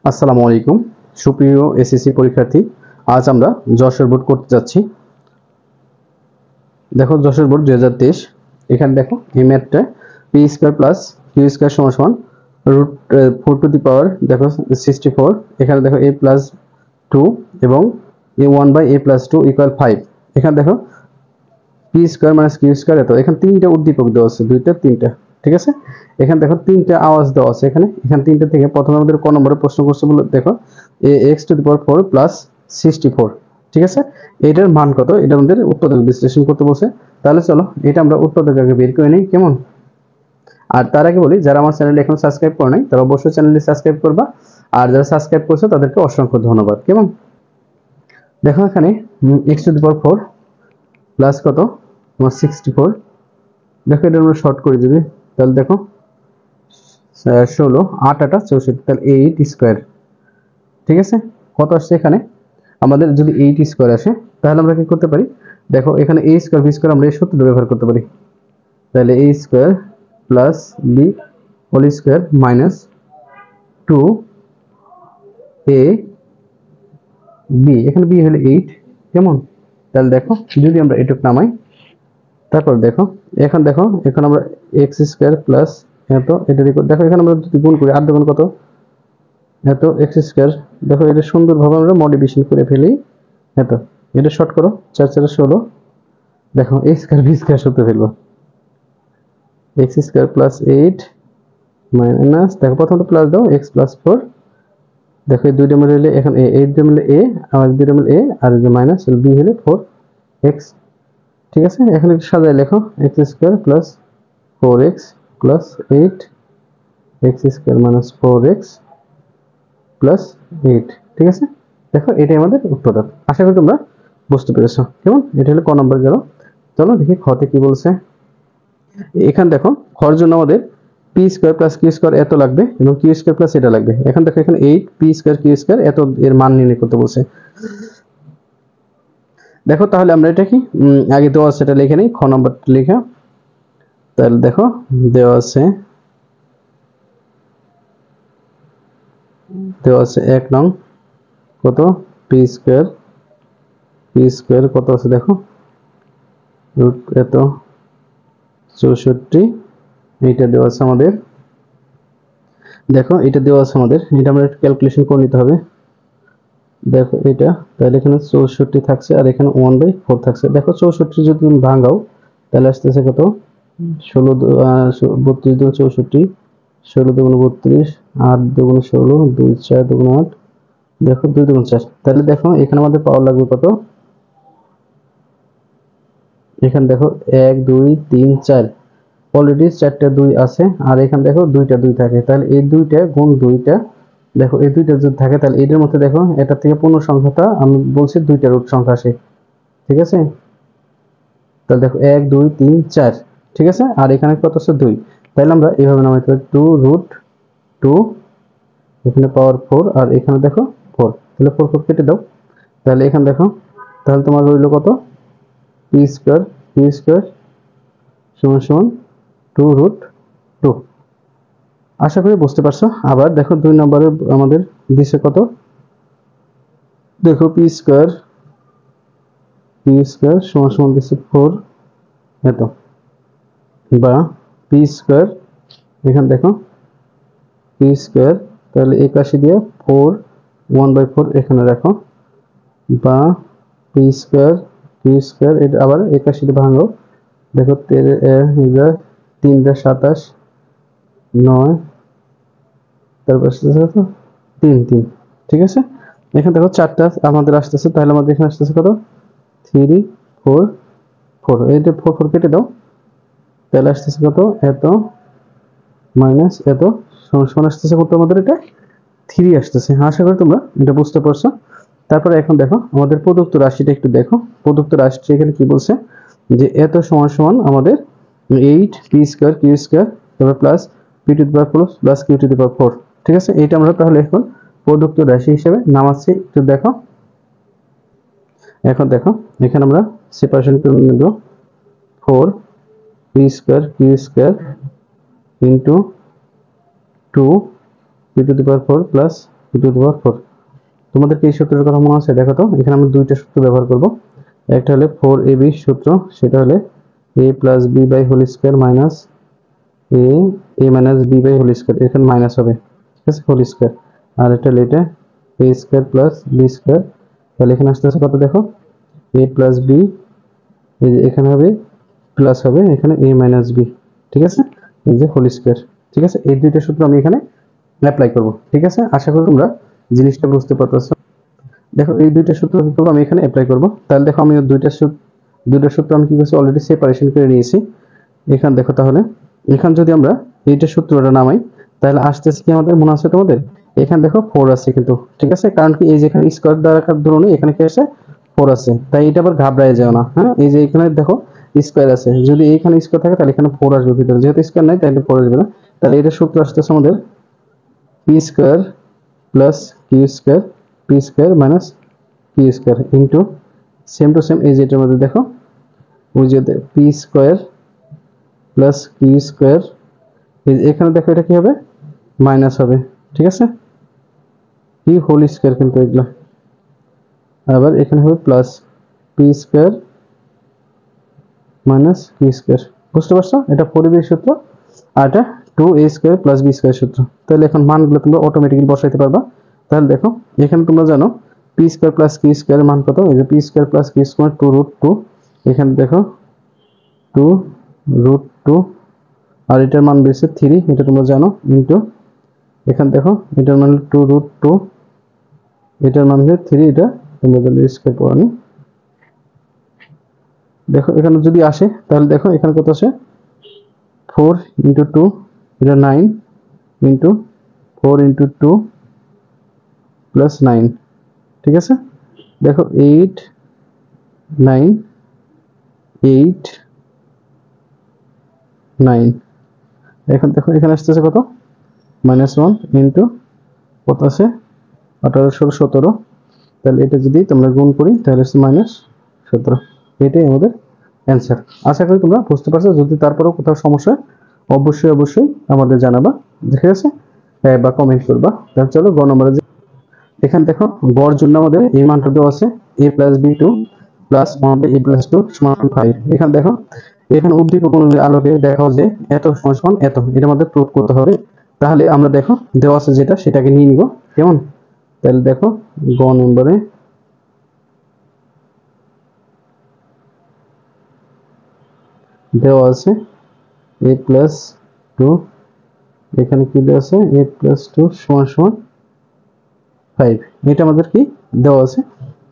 আসসালামু আলাইকুম সুপ্রিয় এসএসসি পরীক্ষার্থী। আজ আমরা যশোর বোর্ড করতে যাচ্ছি। দেখো যশোর বোর্ড 2023। এখানে দেখো এই ম্যাথটা P square plus Q square সমান সমান রুট 4 টু দি পাওয়ার দেখো 64। এখানে দেখো a প্লাস 2 এবং a1 by a plus 2 equal 5। এখানে দেখো P square minus Q square এত। এখানে তিনটা উদ্দীপক দেওয়া আছে, দুইটা তিনটা, ঠিক আছে। এখানে দেখো তিনটা আওয়াজ দেওয়া আছে। এখানে তিনটা থেকে প্রথমে আমাদের ক নম্বরে প্রশ্ন করছে বলে দেখো এ x to the power 4 plus 64, ঠিক আছে। এটার মান কত, এটা আমাদের উৎপাদক বিশ্লেষণ করতে বলছে। তাহলে চলো এটা আমরা উৎপাদক আগে বের করে নিই, কেমন। আর তার আগে বলি, যারা আমার চ্যানেল এখন সাবস্ক্রাইব করে নাই তারা অবশ্যই চ্যানেলটি সাবস্ক্রাইব করবা, আর যারা সাবস্ক্রাইব করছো তাদেরকে অসংখ্য ধন্যবাদ, কেমন। দেখো এখানে x to the power 4 plus কত তোমার 64। দেখো এটা আমরা শর্ট করে যদি, তাহলে দেখো 16 8 8 64, তাহলে 8 স্কয়ার, ঠিক আছে। কত আসছে এখানে আমাদের, যদি 8 স্কয়ার আসে তাহলে আমরা কি করতে পারি, দেখো এখানে a স্কয়ার b স্কয়ার আমরা এই সূত্রটা ব্যবহার করতে পারি। তাহলে a square plus b whole square minus 2 a b, এখানে b হলো 8, কেমন। তাহলে দেখো যদি আমরা এটুক নামাই, তারপর দেখো এখন আমরা এক্স স্কয়ার প্লাস এত, এটা দেখো এখানে আমরা যদি গুণ করি 8 গুণ কত এত এক্স স্কয়ার। দেখো এটা সুন্দরভাবে আমরা মডিফিকেশন করে ফেলি। এত এটা শর্ট করো, 4 4 16। দেখো এ স্কয়ার বি স্কয়ার সূত্র ফেলবো, এক্স স্কয়ার প্লাস 8 মাইনাস, দেখো প্রথমটা প্লাস দাও এক্স প্লাস 4। দেখো এই দুইটা মিলে এখন এ, এই দুইটা মিলে এ আর দুইটা মিলে এ, আর যে মাইনাস বি হলে 4 এক্স, ঠিক আছে। এখন একটু সাজায় লেখো x square plus 4x plus 8 x square minus 4x plus 8, ঠিক আছে। দেখো এটাই আমাদের উৎপাদক। আশা করি তোমরা বুঝতে পেরেছো, কেমন। এটা হলো ক নম্বর গেল। চলো দেখি খতে কি বলছে। এখানে দেখো খর জন্য আমাদের P square plus Q square এত লাগবে এবং কিউ স্কয়ার প্লাস এটা লাগবে। এখন দেখো এখানে 8 পি স্কয়ার কিউ স্কয়ার এত এর মান নির্ণয় করতে বলছে। দেখো তাহলে আমরা এটা কি আগে দেওয়া আছে এটা লিখে নেই, খ নম্বরটা লেখা। তাহলে দেখো দেওয়া আছে 1 নং কত পি স্কয়ার কত আছে দেখো রুট এত 64, এইটা দেওয়া আছে আমাদের। দেখো এটা দেওয়া আছে আমাদের, এটা আমরা একটু ক্যালকুলেশন করে নিতে হবে। দেখো এটা তাহলে এখানে 64 থাকছে আর এখানে 1/4 থাকছে। দেখো 64 যদি তুমি ভাঙাও তাহলে আসতেছে কত 16 32 দুগুণ 64, 16 দুগুণ 32, 8 দুগুণ 16, 2 4 দুগুণ 8, দেখো 2 দুগুণ 4। তাহলে দেখো এখানে আমাদের পাওয়ার লাগবে কত, এখানে দেখো 1 2 3 4, অলরেডি 4টা 2 আছে আর এখানে দেখো 2টা 2 থাকে। তাহলে এই 2টা গুণ 2টা, দেখো এই 2টা যদি থাকে তাহলে এটার মধ্যে দেখো এটা থেকে পূর্ণ সংখ্যাটা আমি বলছি 2টা রুট সংখ্যা আসে, ঠিক আছে। তাহলে দেখো 1 2 3 4, ঠিক আছে। আর এখানে কত আছে 2, তাহলে আমরা এইভাবে নামাইতে পারি 2 রুট 2, এখানে পাওয়ার 4 আর এখানে দেখো 4, তাহলে 4 4 কেটে দাও। তাহলে এখানে দেখো তাহলে তোমার রইল কত পি স্কয়ার কিউ স্কয়ার সমান সমান 2 রুট 2। আশা করি বুঝতে পারছো। আবার দেখো 2 নম্বরে আমাদের দিছে কত, দেখো পি স্কয়ার সমান সমান দিছে 4 এত, বা পি স্কয়ার এখানে দেখো পি স্কয়ার তাহলে 81 দিয়ে 4 1/4 এখানে রাখো, বা পি স্কয়ার কিউ স্কয়ার এটা আবার 81 দিয়ে ভাঙো। দেখো 3 27 9, তারপর কত 3 3, ঠিক আছে। এখানে দেখো 4টা আমাদের আসতেছে, তাহলে আমাদের এখানে আসতেছে কত 3 4 4, এইটা 4 4 কেটে দাও। তাহলে আসতেছে কত এত মাইনাস এত সমান সমান আসতেছে কত আমাদের এটা 3 আসতেছে। আশা করি তোমরা এটা বুঝতে পারছো। তারপরে এখন দেখো আমাদের প্রদত্ত রাশিটা একটু দেখো। প্রদত্ত রাশিটা এখানে কি বলছে যে এত সমান সমান আমাদের 8 পি স্কয়ার কিউ স্কয়ার তারপর plus p to the power 4 plus q to the power 4, ঠিক আছে। এইটা আমরা তাহলে এখন প্রদত্ত রাশি হিসেবে নামাচ্ছি, একটু দেখো। এখন দেখো এখানে আমরা সেপারেশন করে নেব 4 p square q square into 2 p to the power 4 plus two to the power 4। তোমাদেরকে এই সূত্রের কথা মনে আছে? দেখো তো, এখানে আমি দুইটা সূত্র ব্যবহার করব। একটা হলে 4ab সূত্র, সেটা হলে a plus B by whole square minus A A minus B by whole square, এখানে মাইনাস হবে, ঠিক আছে, হোল স্কোয়ার। আর এটা হলে এটা A square plus B square, তাহলে এখানে আসতে আসতে কত দেখো, এ প্লাস বি, এই যে এখানে হবে প্লাস হবে এখানে এ মাইনাস বি, ঠিক আছে, এই যে হোল স্কোয়ার। ঠিক আছে, এই দুইটা সূত্র আমি এখানে অ্যাপ্লাই করব। ঠিক আছে, আশা করি তোমরা জিনিসটা বুঝতে পারতেছো। দেখো এই দুইটা সূত্র কি করবো, আমি এখানে অ্যাপ্লাই করব। তাহলে দেখো আমি দুইটা সূত্র আমি কি করছি, অলরেডি সেপারেশন করে নিয়েছি। এখানে দেখো, তাহলে এখানে যদি আমরা এইটা সূত্রটা নামাই, তাহলে আসতেছে কি আমাদের মনে আছে তোমাদের, এখানে দেখো 4 আছে কিন্তু, ঠিক আছে, কারণ কি এই যে এখানে স্কোয়ার দ্বারা ধরুন এখানে কি আছে 4 আছে, তাই এটা আবার ঘাবড়ায় যাও না। হ্যাঁ, এই যে এখানে দেখো স্কোয়ার আছে, যদি এইখানে স্কোয়ার থাকে তাহলে এখানে 4 আসবে ভিতরে, যেহেতু স্কোয়ার নাই তাহলে 4 আসবে না। তাহলে এটা সূত্র আসতেছে আমাদের P square plus Q square, P square minus Q square into same to same, এই যেটার মধ্যে দেখো ওই যে P square plus Q square, এখানে দেখো এটা কি হবে, মাইনাস হবে, ঠিক আছে, কি হোল স্কোয়ার কিন্তু এগুলা, আবার এখানে হবে plus P square minus Q square. বুঝতে পারছো, এটা 4ab সূত্র আর এটা 2a square plus B square সূত্র। তাহলে এখন মানগুলো তোমরা অটোমেটিক্যালি বসাইতে পারবা। তাহলে দেখো এখানে তোমরা জানো পি স্কোয়ার প্লাস কিউ স্কোয়ারের মান কত, এই যে P square plus Q square 2√2, এখানে দেখো 2√2, আর এটার মান বেশি 3, এটা তোমরা জানো, ইন্টু এখানে দেখো এটার মান 2√2, এটার মান হচ্ছে 3, এটা তোমরা জানো স্কোয়ার পড়ানি। দেখো এখানে যদি আসে তাহলে দেখো এখানে কত আসে, 4 ইন্টু 2, এটা 9 ইন্টু 4 ইন্টু 2 প্লাস 9, ঠিক আছে, দেখো 8 9 8 9, এখন দেখো এখানে আসতেছে কত, -1 ইন্টু কত আছে 18 তাহলে এটা যদি তোমরা গুণ করি তাহলে হচ্ছে -17, এটাই আমাদের অ্যান্সার। আশা করি তোমরা বুঝতে পারছো। যদি তারপরেও কোথাও সমস্যা অবশ্যই আমাদের জানাবা, ঠিক আছে, বা কমেন্ট করবা। তাহলে চলো গ নম্বরে, এখানে দেখো গড় জন্য আমাদের এই মানটা দেওয়া আছে a plus B two plus 1/a+2 সমান 5। এখানে দেখো এখানে উদ্দীপক আলোকে দেখো যে এত সমান এত, এর মধ্যে প্রুফ করতে হবে। তাহলে আমরা দেখো দেওয়া আছে যেটা সেটাকে নিয়ে নিব, কেমন? তাহলে দেখো গ নম্বরে দেওয়া আছে a প্লাস 2, এখানে কি দেওয়া আছে a প্লাস 2 সমান সমান 5, এটা আমাদের কি দেওয়া আছে।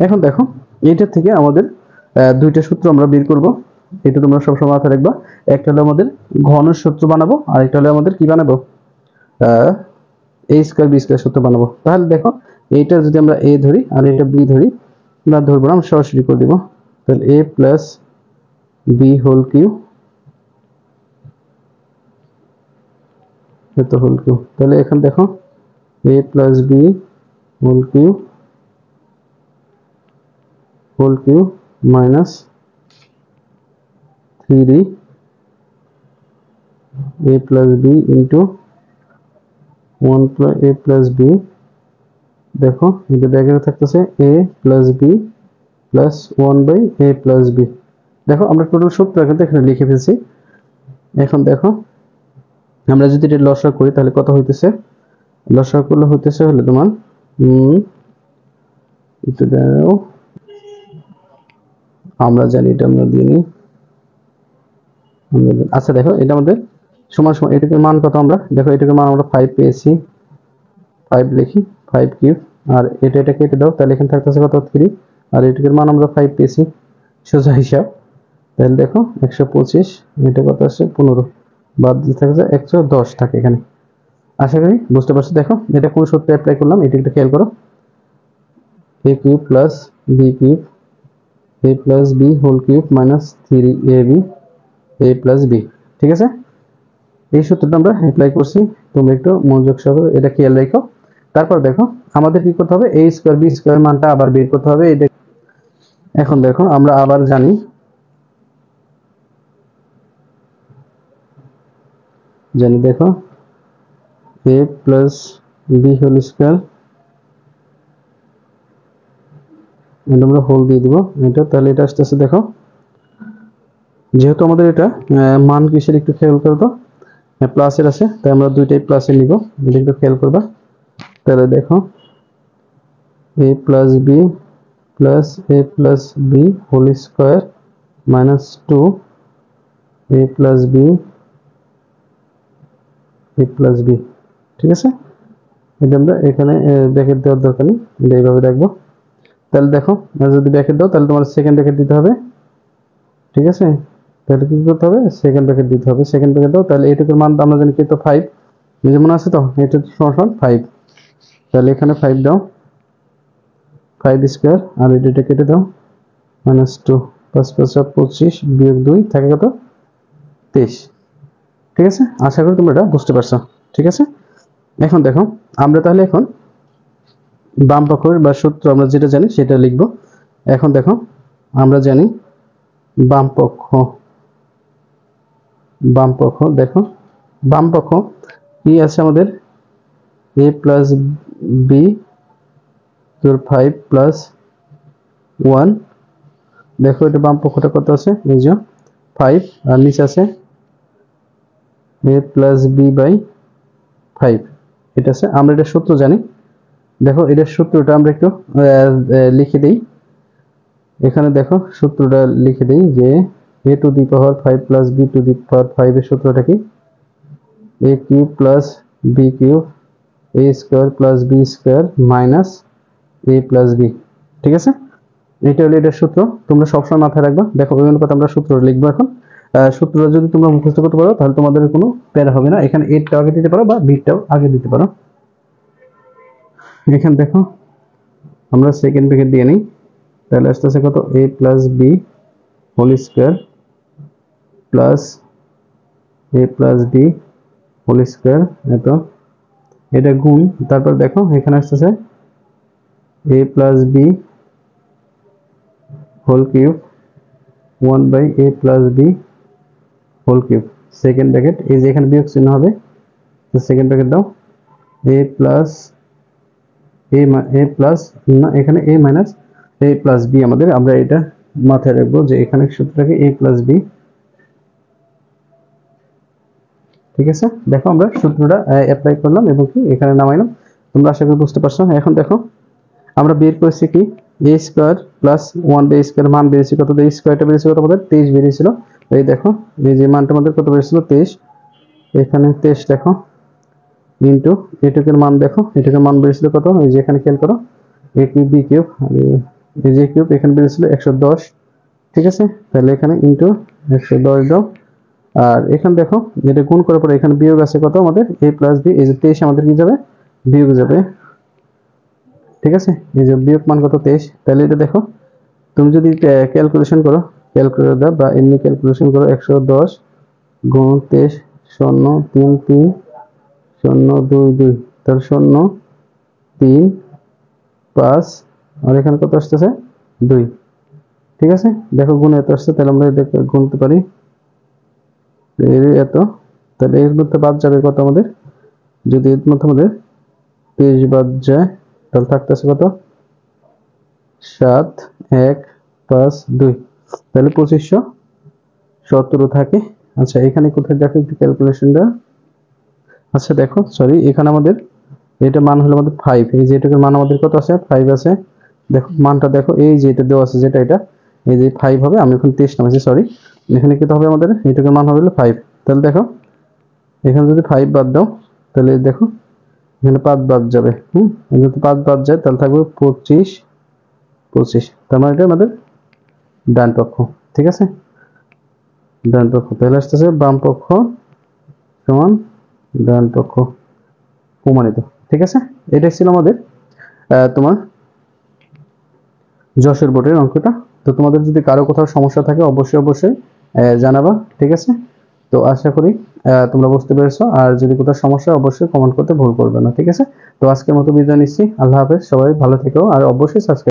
এখন দেখো এটা থেকে আমাদের দুইটা সূত্র আমরা বের করব, এটা তোমরা সবসময় মাথায় রাখবা। একটা হলো আমাদের ঘনের সূত্র বানাবো, আর একটা হলো আমাদের কি বানাবো, a স্কয়ার বি স্কয়ার সূত্র বানাবো। তাহলে দেখো এইটা যদি আমরা a ধরি আর এটা b ধরি, না ধরবো না, আমরা সরাসরি করে দিব। তাহলে a plus b whole cube, এত হোল কিউব, তাহলে এখানে দেখো a plus b whole cube minus 3 a plus b into 1 plus a plus b, দেখো এটা ব্র্যাকেটে থাকতেছে a plus b plus 1/a plus b. দেখো আমরা টোটাল সূত্র এখানে লিখে ফেলছি। এখন দেখো আমরা যদি এটা লসাগু করি তাহলে কত হইতেছে, লসাগু করলে হইতেছে হলো তোমার একটু দাঁড়াও, আমরা জানি এটা আমরা দিয়ে নিই। আচ্ছা দেখো এটা আমাদের সমান সমান, এটার মান কত, আমরা দেখো এটার মান আমরা 5 পেয়েছি, 5 লিখি 5 কিউব, আর এটা কেটে দাও, তাহলে এখানে থাকতেছে কত 3, আর এটার মান আমরা 5 পেয়েছি, সোজা হিসাব। তাহলে দেখো 125, এটা কত আসছে 15, বাদ দিয়ে থাকছে 110 থাকে এখানে। আশা করি বুঝতে পারছো। দেখো এটা কোন সূত্রে অ্যাপ্লাই করলাম এটা একটু খেয়াল করো, a cube plus b cube a plus b whole cube minus 3ab a plus b, ঠিক আছে, এই সূত্রটা আমরা অ্যাপ্লাই করছি। তোমরা একটু মনোযোগ সহকারে এটা খেয়াল রাখো। তারপর দেখো আমাদের কি করতে হবে, a স্কয়ার বি স্কয়ার মানটা আবার বের করতে হবে। এটা এখন দেখো আমরা আবার জানি দেখো a plus b whole square এটা আমরা হোল দিয়ে দিব এটা, তাহলে এটা আসতেছে দেখো, যেহেতু আমাদের এটা মান কিসের একটু খেয়াল করো তো, প্লাসের আছে, তাই আমরা দুইটাই প্লাসে নিব, এটা একটু খেয়াল করবা। তাহলে দেখো a plus b plus a plus b whole square minus 2 a plus b a plus b. ঠিক আছে, এটা আমরা এখানে ব্র্যাকেট দেওয়ার দরকার নেই, এটা এইভাবে রাখবো। তাহলে দেখো যদি ব্র্যাকেট দাও তাহলে তোমার সেকেন্ড ব্র্যাকেট দিতে হবে। ঠিক আছে, তাহলে কি করতে হবে, সেকেন্ড ব্র্যাকেট দিতে হবে। সেকেন্ড ব্র্যাকেট দাও, তাহলে এইটুকুর মান আমরা জানি কি, তো 5 নিজে মনে আছে তো, এটা সমান 5। তাহলে এখানে 5 দাও, 5 স্কোয়ার, আর এটা কেটে দাও মাইনাস 2, 5 5 25 বিয়োগ 2 থাকে কত, 23। ঠিক আছে, আশা করি তোমরা এটা বুঝতে পারছো। ঠিক আছে, এখন দেখো আমরা তাহলে এখন বাম পক্ষের বা সূত্র আমরা যেটা জানি সেটা লিখব। এখন দেখো আমরা জানি বাম পক্ষ দেখো বাম পক্ষ কি আছে আমাদের, a প্লাস বি 5 প্লাস 1। দেখো এটা বাম পক্ষটা কত আছে, এই যে 5, আর নিচে আছে a প্লাস বি বাই 5, এটা আছে। আমরা এটা সূত্র জানি, দেখো এটার সূত্রটা আমরা একটু লিখে দিই। এখানে দেখো সূত্রটা লিখে দিই যে a to the power 5 plus b to the power 5 এর সূত্রটা কি, a cube plus b cube a square plus b square minus a plus b। ঠিক আছে, এটা হলো এটার সূত্র, তোমরা সবসময় মাথায় রাখবা। দেখো ওই অনুপাতে আমরা সূত্র লিখবো এখন। সূত্রটা যদি তোমরা মুখস্থ করতে পারো তাহলে তোমাদের কোনো প্যারা হবে না। এখানে a টাও আগে দিতে পারো বা b টাও আগে দিতে পারো। এখানে দেখো আমরা সেকেন্ড ব্র্যাকেট দিয়ে নিই, তাহলে আসতেছে কত, a plus b whole square plus a plus b whole square, এত এটা গুণ, তারপর দেখো এখানে আসতেছে a plus b whole cube 1 by a plus b whole cube. Second bracket, এই যে এখানে বিয়োগ চিহ্ন হবে, তো সেকেন্ড ব্র্যাকেট দাও, a প্লাস a প্লাস না, এখানে a minus a plus b আমাদের, আমরা এটা মাথায় রাখবো যে এখানে সূত্রটাকে a প্লাস b। ঠিক আছে, দেখো আমরা সূত্রটা অ্যাপ্লাই করলাম এবং কি এখানে নামাইলাম, তোমরা আশা করি বুঝতে পারছো। এখন দেখো আমরা বের করেছি কি, a square plus 1 by square মান বেরিয়েছে কত, এই স্কয়ারটা বেরিয়েছে কত আমাদের 23 বেরিয়েছিল। এই দেখো এই যে মানটা আমাদের কত বেরিয়েছিল 23, এখানে 23 দেখো ইনটু এটুকুর মান, দেখো এটুকুর মান বেরিয়েছিল কত, এই যে এখানে খেয়াল করো a কিউব b কিউব, এই যে কিউব এখানে বেরিয়েছিল 110। ঠিক আছে, তাহলে এখানে ইনটু 110 দাও, আর এখানে দেখো যেটা গুণ করার পরে এখানে বিয়োগ আছে কত আমাদের, a প্লাস b, এই যে 23 আমাদের কি যাবে, বিয়োগ যাবে। ঠিক আছে, এই যে বিয়োগ মান কত 23, তাহলে এটা দেখো তুমি যদি ক্যালকুলেশন করো, ক্যালকুলেটর দাও বা এমনি ক্যালকুলেশন করো, 110 গুণ 23 0 3 3 0 2 2, তাহলে 0 3 5, আর এখানে কত আসতেছে 2। ঠিক আছে, দেখো গুণ এত আসছে, তাহলে আমরা এটা গুনতে পারি এত, তাহলে এর মধ্যে বাদ যাবে কত আমাদের, যদি এর মধ্যে আমাদের 23 বাদ যায় তাহলে থাকতেছে কত, 7 1 5 2, তাহলে 2517 থাকে। আচ্ছা এখানে কোথায় দেখো একটু ক্যালকুলেশনটা, আচ্ছা দেখো সরি, এখানে আমাদের এটা মান হলো আমাদের 5, এই যে এটার মান আমাদের কত আছে 5 আছে, দেখো মানটা দেখো এই যে এটা দেওয়া আছে যেটা, এটা এই যে 5 হবে, আমি এখন 23 নামাইছি সরি, এখানে কত হবে আমাদের, এটার মান হবে 5। তাহলে দেখো এখানে যদি 5 বাদ দাও তাহলে দেখো এখানে 5 বাদ যাবে, যদি 5 বাদ যায় তাহলে থাকবে 25, তার মানে এটা আমাদের ডান পক্ষ। ঠিক আছে, ডান পক্ষ, তাহলে আসতেছে বাম পক্ষ সমান ডান পক্ষ প্রমাণিত। ঠিক আছে, এটাই ছিল আমাদের তোমার যশের বোর্ডের অঙ্কটা। তো তোমাদের যদি কারো কোথাও সমস্যা থাকে অবশ্যই জানাবা। ঠিক আছে, তো আশা করি তোমরা বুঝতে পেরেছো, আর যদি কোথাও সমস্যা অবশ্যই কমেন্ট করতে ভুল করবে না। ঠিক আছে, তো আজকের মতো বিদায় নিচ্ছি, আল্লাহ হাফেজ, সবাই ভালো থেকো, আর অবশ্যই সাবস্ক্রাইব